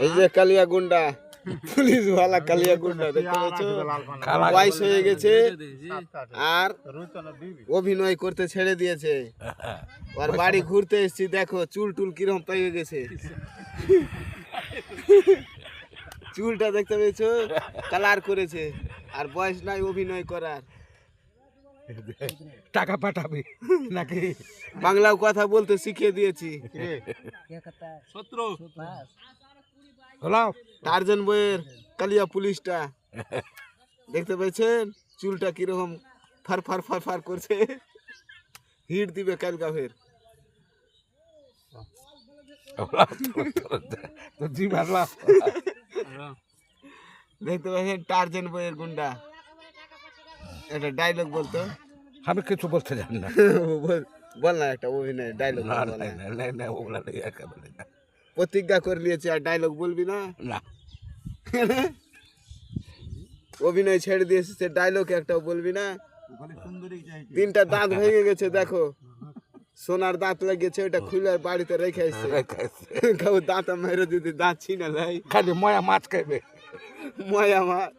এই যে কালিয়া গুন্ডা, পুলিশ ওয়ালা কালিয়া গুন্ডা দেখতে পাচ্ছ, বয়স হয়ে গেছে আর অভিনয় করতে ছেড়ে দিয়েছে। ওর বাড়ি ঘুরতে এসেছি, দেখো চুল টুল কিরকম পেয়ে গেছে। চুলটা দেখতে পেয়েছো কালার করেছে, আর বয়স নাই অভিনয় করার। টাকা পাঠাবে নাকি? বাংলাও কথা বলতে শিখিয়ে দিয়েছি। টার্জান বইয়ের কালিয়া পুলিশটা দেখতে পেয়েছেন, চুলটা কিরকম ফার ফার ফার ফার করছে। হিট দিবে কালকা ফের। দেখতে পাচ্ছেন টার্জান বইয়ের গুন্ডা। একটা ডায়লগ বলতো। আমি কিছু বলতে জানি না। বল না একটা অভিনয় ডায়লগ। প্রতিজ্ঞা করে নিয়েছি, আর ডায়লগ বলবি না? না, অভিনয় ছেড়ে দিয়েছে, সে ডায়লগ একটাও বলবি না? তিনটা দাঁত ভেঙে গেছে, দেখো সোনার দাঁত লাগিয়েছে, ওটা খুলে বাড়িতে রেখে এসছে। দাঁত মেরে দিদি দাঁত ছিনা লাই, খালি ময়া মাছ খাইবে। ময়া মাছ।